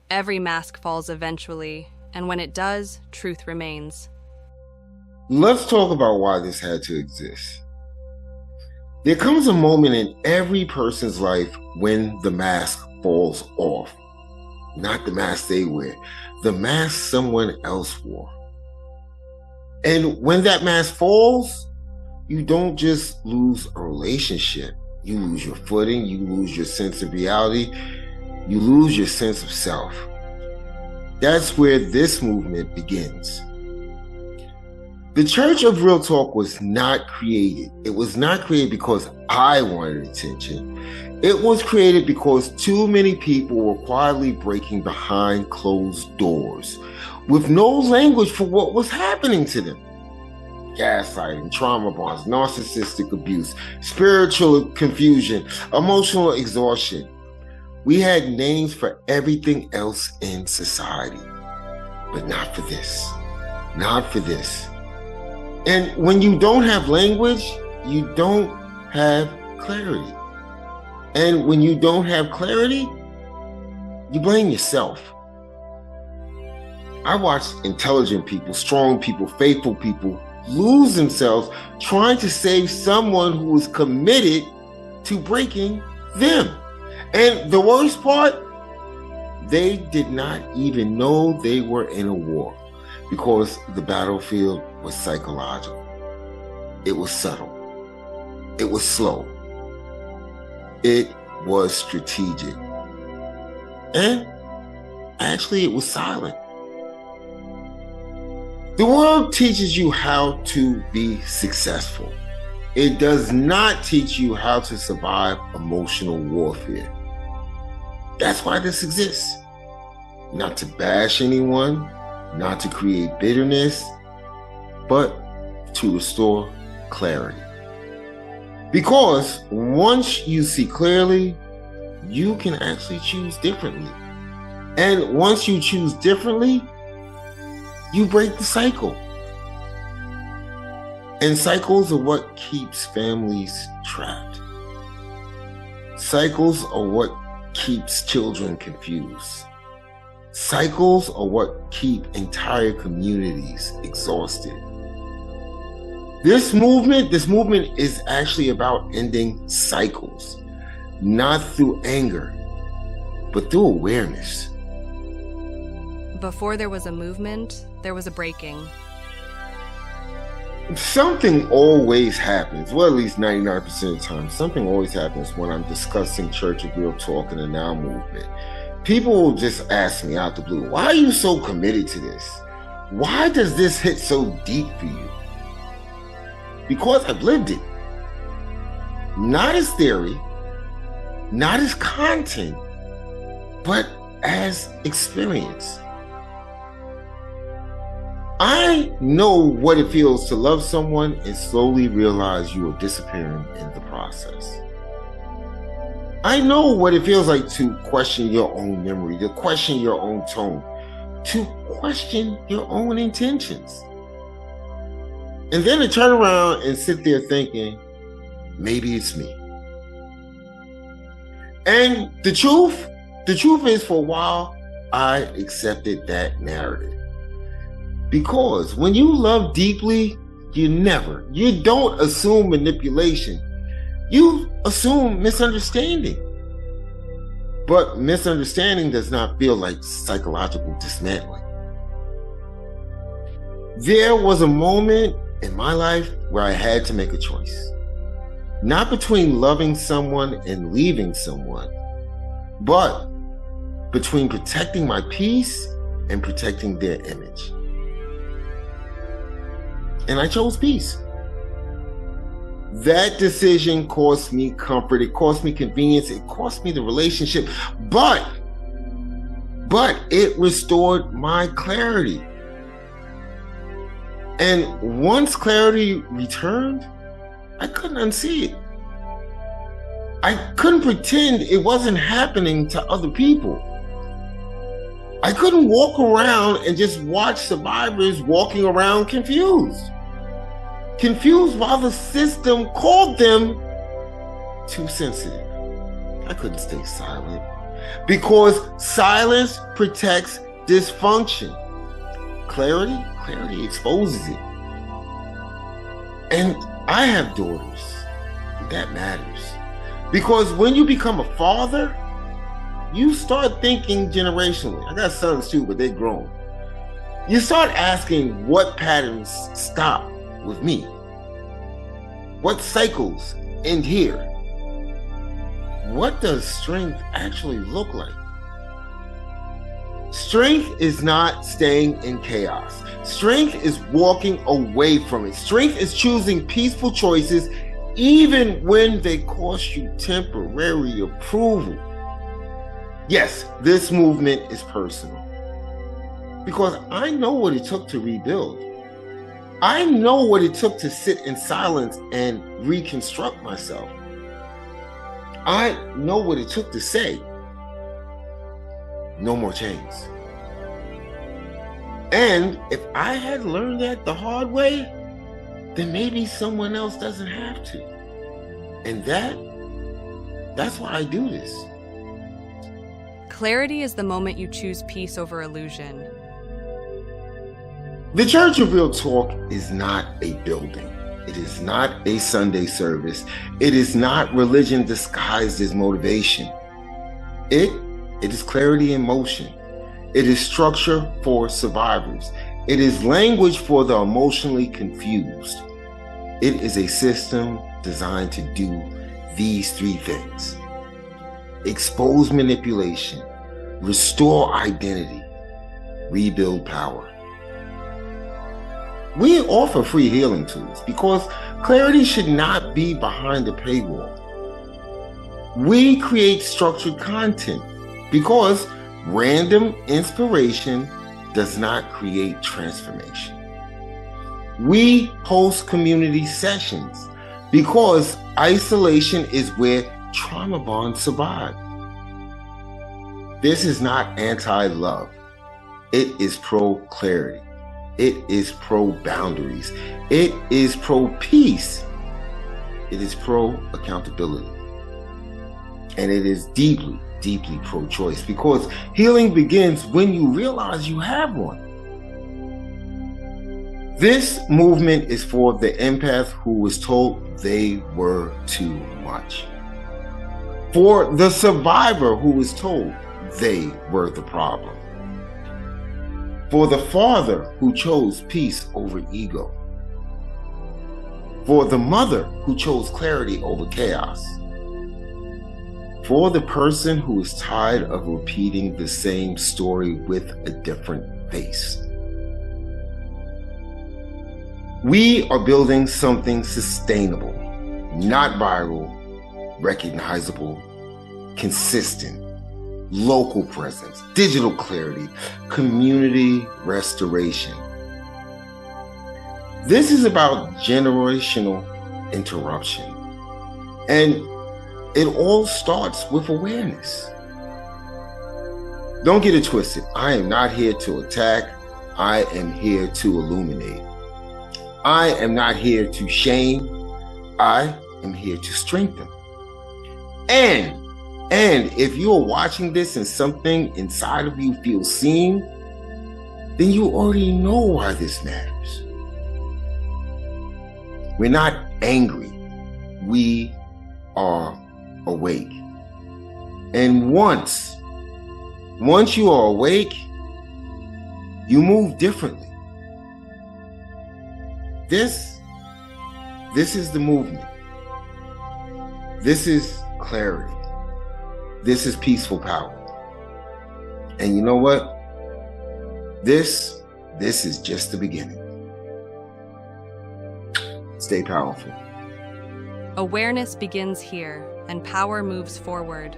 Every mask falls eventually, and when it does, truth remains. Let's talk about why this had to exist. There comes a moment in every person's life when the mask falls off. Not the mask they wear, the mask someone else wore. And when that mask falls, you don't just lose a relationship. You lose your footing, you lose your sense of reality, you lose your sense of self. That's where this movement begins. The Church of Real Talk was not created. It was not created because I wanted attention. It was created because too many people were quietly breaking behind closed doors with no language for what was happening to them. Gaslighting, trauma bonds, narcissistic abuse, spiritual confusion, emotional exhaustion. We had names for everything else in society, but not for this. Not for this. And when you don't have language, you don't have clarity. And when you don't have clarity, you blame yourself. I watched intelligent people, strong people, faithful people lose themselves trying to save someone who was committed to breaking them. And the worst part, they did not even know they were in a war because the battlefield was psychological. It was subtle. It was slow. It was strategic. And actually, it was silent. The world teaches you how to be successful. It does not teach you how to survive emotional warfare. That's why this exists. Not to bash anyone, not to create bitterness, but to restore clarity. Because once you see clearly, you can actually choose differently. And once you choose differently, you break the cycle. And cycles are what keeps families trapped. Cycles are what keeps children confused. Cycles are what keep entire communities exhausted. This movement is actually about ending cycles, not through anger, but through awareness. Before there was a movement, there was a breaking. Something always happens, well, at least 99% of the time, something always happens when I'm discussing Church of Real Talk and the Now movement. People will just ask me out the blue, why are you so committed to this? Why does this hit so deep for you? Because I've lived it. Not as theory, not as content, but as experience. I know what it feels to love someone and slowly realize you are disappearing in the process. I know what it feels like to question your own memory, to question your own tone, to question your own intentions. And then to turn around and sit there thinking, maybe it's me. And the truth is, for a while, I accepted that narrative. Because when you love deeply, you don't assume manipulation. You assume misunderstanding. But misunderstanding does not feel like psychological dismantling. There was a moment in my life where I had to make a choice. Not between loving someone and leaving someone, but between protecting my peace and protecting their image. And I chose peace. That decision cost me comfort, it cost me convenience, it cost me the relationship, but it restored my clarity. And once clarity returned, I couldn't unsee it. I couldn't pretend it wasn't happening to other people. I couldn't walk around and just watch survivors walking around confused. Confused while the system called them too sensitive. I couldn't stay silent. because silence protects dysfunction. Clarity exposes it. And I have daughters. That matters. Because when you become a father, you start thinking generationally. I got sons too, but they're grown. You start asking what patterns stop with me? What cycles end here? What does strength actually look like? Strength is not staying in chaos. Strength is walking away from it. Strength is choosing peaceful choices even when they cost you temporary approval. Yes, this movement is personal because I know what it took to rebuild. I know what it took to sit in silence and reconstruct myself. I know what it took to say, no more chains. And if I had learned that the hard way, then maybe someone else doesn't have to. And that's why I do this. Clarity is the moment you choose peace over illusion. The Church of Real Talk is not a building. It is not a Sunday service. It is not religion disguised as motivation. It is clarity in motion. It is structure for survivors. It is language for the emotionally confused. It is a system designed to do these three things: expose manipulation, restore identity, rebuild power. We offer free healing tools because clarity should not be behind a paywall. We create structured content because random inspiration does not create transformation. We host community sessions because isolation is where trauma bonds survive. This is not anti-love. It is pro-clarity. It is pro-boundaries. It is pro-peace. It is pro-accountability. And it is deeply, deeply pro-choice because healing begins when you realize you have one. This movement is for the empath who was told they were too much. For the survivor who was told they were the problem. For the father who chose peace over ego. For the mother who chose clarity over chaos. For the person who is tired of repeating the same story with a different face. We are building something sustainable, not viral, recognizable, consistent, local presence, digital clarity, community restoration. This is about generational interruption. And it all starts with awareness. Don't get it twisted. I am not here to attack. I am here to illuminate. I am not here to shame. I am here to strengthen. And if you are watching this and something inside of you feels seen, then you already know why this matters. We're not angry. We are awake. And once you are awake, you move differently. This is the movement. This is clarity. This is peaceful power. And you know what? This is just the beginning. Stay powerful. Awareness begins here, and power moves forward.